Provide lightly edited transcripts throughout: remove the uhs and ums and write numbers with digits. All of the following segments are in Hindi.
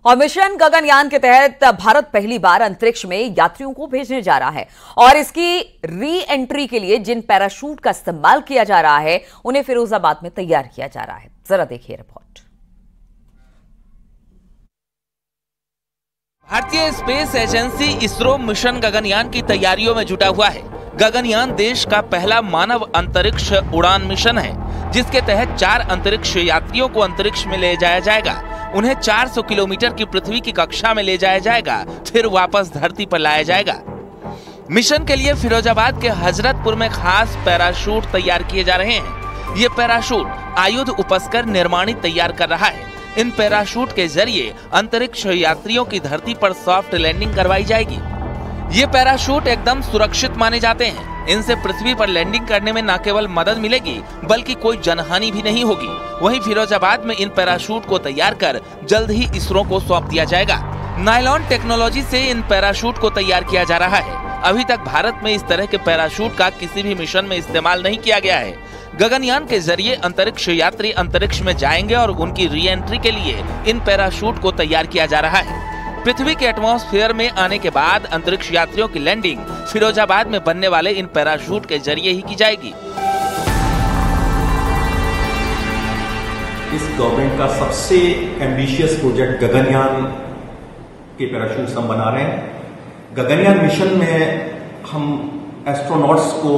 और मिशन गगनयान के तहत भारत पहली बार अंतरिक्ष में यात्रियों को भेजने जा रहा है और इसकी री एंट्री के लिए जिन पैराशूट का इस्तेमाल किया जा रहा है उन्हें फिरोजाबाद में तैयार किया जा रहा है। जरा देखिए रिपोर्ट। भारतीय space agency ISRO mission Gaganyaan की तैयारियों में जुटा हुआ है। गगनयान देश का पहला मानव अंतरिक्ष उड़ान मिशन है, जिसके तहत 4 अंतरिक्ष यात्रियों को अंतरिक्ष में ले जाया जाएगा। उन्हें 400 किलोमीटर की पृथ्वी की कक्षा में ले जाया जाएगा, फिर वापस धरती पर लाया जाएगा। मिशन के लिए फिरोजाबाद के हजरतपुर में खास पैराशूट तैयार किए जा रहे हैं। ये पैराशूट आयुध उपस्कर निर्माणित तैयार कर रहा है। इन पैराशूट के जरिए अंतरिक्ष यात्रियों की धरती पर सॉफ्ट लैंडिंग करवाई जाएगी। ये पैराशूट एकदम सुरक्षित माने जाते हैं। इनसे पृथ्वी पर लैंडिंग करने में न केवल मदद मिलेगी बल्कि कोई जनहानि भी नहीं होगी। वहीं फिरोजाबाद में इन पैराशूट को तैयार कर जल्द ही इसरो को सौंप दिया जाएगा। नायलॉन टेक्नोलॉजी से इन पैराशूट को तैयार किया जा रहा है। अभी तक भारत में इस तरह के पैराशूट का किसी भी मिशन में इस्तेमाल नहीं किया गया है। गगनयान के जरिए अंतरिक्ष यात्री अंतरिक्ष में जाएंगे और उनकी री एंट्री के लिए इन पैराशूट को तैयार किया जा रहा है। पृथ्वी के एटमॉस्फेयर में आने के बाद अंतरिक्ष यात्रियों की लैंडिंग फिरोजाबाद में बनने वाले इन पैराशूट के जरिए ही की जाएगी। इस गवर्नमेंट का सबसे एम्बिशियस प्रोजेक्ट गगनयान के पैराशूट हम बना रहे हैं। गगनयान मिशन में हम एस्ट्रोनॉट्स को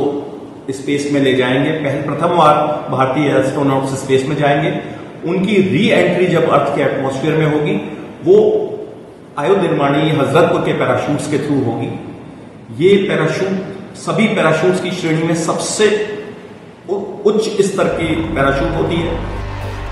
स्पेस में ले जाएंगे। प्रथम बार भारतीय एस्ट्रोनॉट्स स्पेस में जाएंगे। उनकी री एंट्री जब अर्थ के एटमॉस्फेयर में होगी वो आयुध निर्माणी हजरतपुर के पैराशूट्स के थ्रू होगी। ये पैराशूट सभी पैराशूट्स की श्रेणी में सबसे उच्च स्तर की पैराशूट होती है।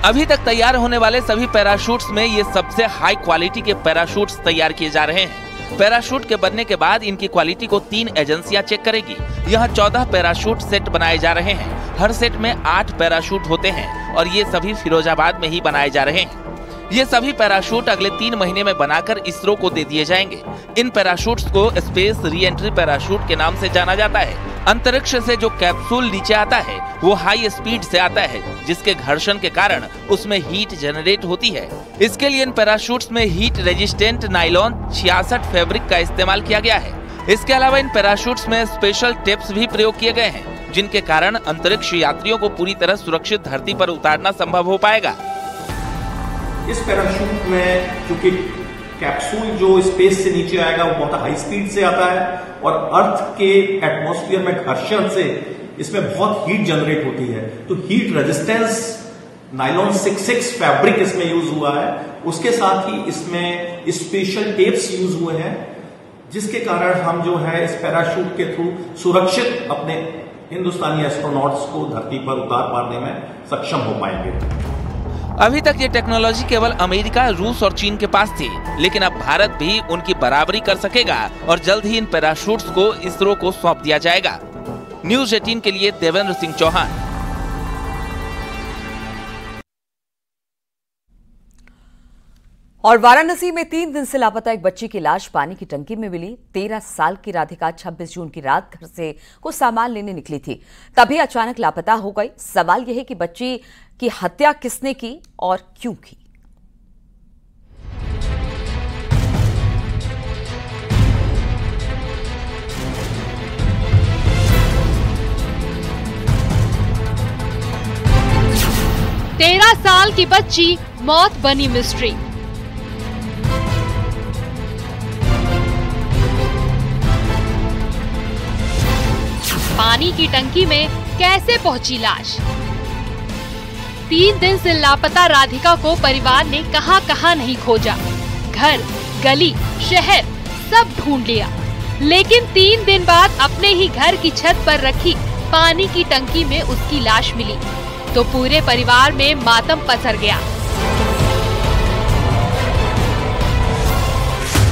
अभी तक तैयार होने वाले सभी पैराशूट्स में ये सबसे हाई क्वालिटी के पैराशूट्स तैयार किए जा रहे हैं। पैराशूट के बनने के बाद इनकी क्वालिटी को 3 एजेंसियां चेक करेगी। यहाँ 14 पैराशूट सेट बनाए जा रहे हैं। हर सेट में 8 पैराशूट होते हैं और ये सभी फिरोजाबाद में ही बनाए जा रहे हैं। ये सभी पैराशूट अगले 3 महीने में बनाकर इसरो को दे दिए जाएंगे। इन पैराशूट्स को स्पेस री एंट्री पैराशूट के नाम से जाना जाता है। अंतरिक्ष से जो कैप्सूल नीचे आता है वो हाई स्पीड से आता है, जिसके घर्षण के कारण उसमें हीट जनरेट होती है। इसके लिए इन पैराशूट्स में हीट रेजिस्टेंट नायलॉन 66 फैब्रिक का इस्तेमाल किया गया है। इसके अलावा इन पैराशूट्स में स्पेशल टेप्स भी प्रयोग किए गए हैं, जिनके कारण अंतरिक्ष यात्रियों को पूरी तरह सुरक्षित धरती पर उतारना संभव हो पाएगा। इस पैराशूट में क्योंकि कैप्सूल जो स्पेस से नीचे आएगा वो बहुत हाई स्पीड से आता है और अर्थ के एटमॉस्फेयर में घर्षण से इसमें बहुत हीट जनरेट होती है, तो हीट रेजिस्टेंस नायलॉन 66 फैब्रिक इसमें यूज हुआ है। उसके साथ ही इसमें स्पेशल टेप्स यूज हुए हैं, जिसके कारण हम जो है इस पैराशूट के थ्रू सुरक्षित अपने हिंदुस्तानी एस्ट्रोनॉट्स को धरती पर उतार पाने में सक्षम हो पाएंगे। अभी तक ये टेक्नोलॉजी केवल अमेरिका, रूस और चीन के पास थी, लेकिन अब भारत भी उनकी बराबरी कर सकेगा और जल्द ही इन पैराशूट्स को इसरो को सौंप दिया जाएगा। न्यूज़ 18 के लिए देवेंद्र सिंह चौहान। और वाराणसी में 3 दिन से लापता एक बच्ची की लाश पानी की टंकी में मिली। 13 साल की राधिका 26 जून की रात घर से कुछ सामान लेने निकली थी, तभी अचानक लापता हो गई। सवाल यह है कि बच्ची की हत्या किसने की और क्यों की। तेरह साल की बच्ची मौत बनी मिस्ट्री। पानी की टंकी में कैसे पहुंची लाश। 3 दिन से लापता राधिका को परिवार ने कहां नहीं खोजा। घर, गली, शहर सब ढूंढ लिया, लेकिन 3 दिन बाद अपने ही घर की छत पर रखी पानी की टंकी में उसकी लाश मिली तो पूरे परिवार में मातम पसर गया।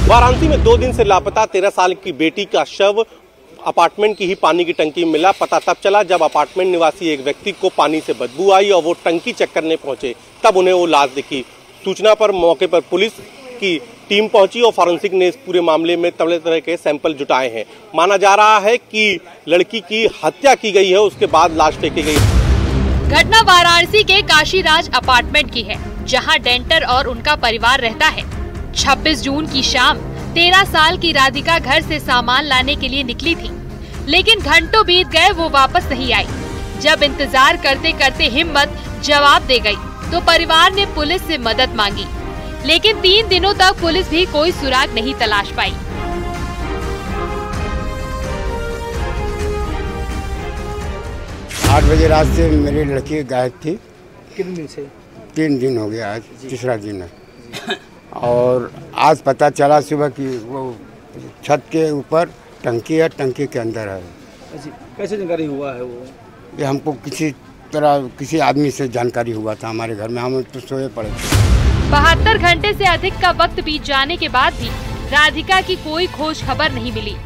वाराणसी में 2 दिन से लापता 13 साल की बेटी का शव अपार्टमेंट की ही पानी की टंकी में मिला। पता तब चला जब अपार्टमेंट निवासी एक व्यक्ति को पानी से बदबू आई और वो टंकी चेक करने पहुंचे, तब उन्हें वो लाश दिखी। सूचना पर मौके पर पुलिस की टीम पहुंची और फॉरेंसिक ने इस पूरे मामले में तरह के सैंपल जुटाए हैं। माना जा रहा है कि लड़की की हत्या की गई है, उसके बाद लाश फेंकी गई। घटना वाराणसी के काशीराज अपार्टमेंट की है, जहां डेंटर और उनका परिवार रहता है। 26 जून की शाम 13 साल की राधिका घर से सामान लाने के लिए निकली थी, लेकिन घंटों बीत गए वो वापस नहीं आई। जब इंतजार करते करते हिम्मत जवाब दे गई तो परिवार ने पुलिस से मदद मांगी, लेकिन 3 दिनों तक पुलिस भी कोई सुराग नहीं तलाश पाई। आठ बजे रात से मेरी लड़की गायब थी। कितने दिन से? 3 दिन हो गया, आज तीसरा दिन है। और आज पता चला सुबह कि वो छत के ऊपर टंकी है, टंकी के अंदर है। कैसे जानकारी हुआ है वो? ये हमको किसी आदमी से जानकारी हुआ था हमारे घर में, हम तो सोए पड़े थे। 72 घंटे से अधिक का वक्त बीत जाने के बाद भी राधिका की कोई खोज खबर नहीं मिली।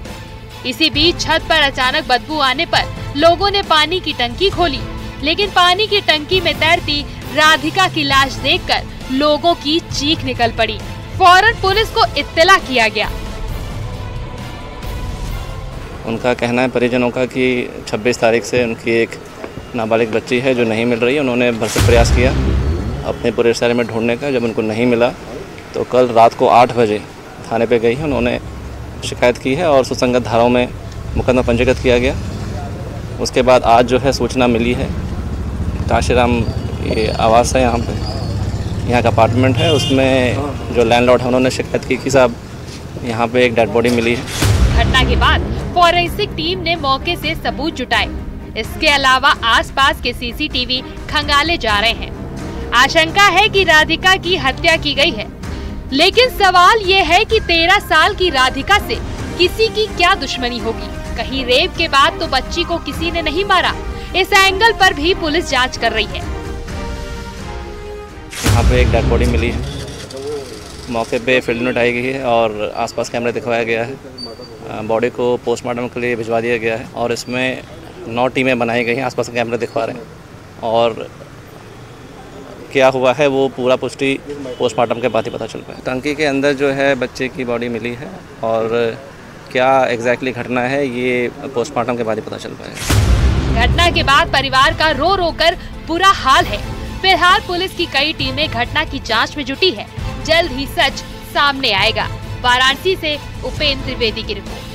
इसी बीच छत पर अचानक बदबू आने पर लोगों ने पानी की टंकी खोली, लेकिन पानी की टंकी में तैरती राधिका की लाश देखकर लोगों की चीख निकल पड़ी। फौरन पुलिस को इत्तला किया गया। उनका कहना है परिजनों का कि 26 तारीख से उनकी एक नाबालिग बच्ची है जो नहीं मिल रही है। उन्होंने भरसक प्रयास किया अपने पूरे शहर में ढूंढने का। जब उनको नहीं मिला तो कल रात को 8 बजे थाने पे गई है, उन्होंने शिकायत की है और सुसंगत धाराओं में मुकदमा पंजीकृत किया गया। उसके बाद आज जो है सूचना मिली है, काशीराम ये आवास है, यहाँ पे यहाँ का अपार्टमेंट है, उसमें जो लैंडलॉर्ड है उन्होंने शिकायत की कि साहब यहाँ पे एक डेड बॉडी मिली है। घटना के बाद फॉरेंसिक टीम ने मौके से सबूत जुटाए। इसके अलावा आसपास के सीसीटीवी खंगाले जा रहे हैं। आशंका है कि राधिका की हत्या की गई है, लेकिन सवाल ये है कि 13 साल की राधिका से किसी की क्या दुश्मनी होगी? कहीं रेप के बाद तो बच्ची को किसी ने नहीं मारा? इस एंगल पर भी पुलिस जांच कर रही है। यहाँ पे एक डेड बॉडी मिली है, मौके पे फील्ड नोट आई गई है और आसपास कैमरे दिखवाया गया है। बॉडी को पोस्टमार्टम के लिए भिजवा दिया गया है और इसमें 9 टीमें बनाई गई हैं, आसपास के कैमरे दिखवा रहे हैं। और क्या हुआ है वो पूरा पुष्टि पोस्टमार्टम के बाद ही पता चल पाए। टंकी के अंदर जो है बच्चे की बॉडी मिली है और क्या एग्जैक्टली घटना है ये पोस्टमार्टम के बाद ही पता चल पाएगा। घटना के बाद परिवार का रो रो कर बुरा हाल है। फिलहाल पुलिस की कई टीमें घटना की जांच में जुटी है। जल्द ही सच सामने आएगा। वाराणसी से उपेंद्र त्रिवेदी की रिपोर्ट।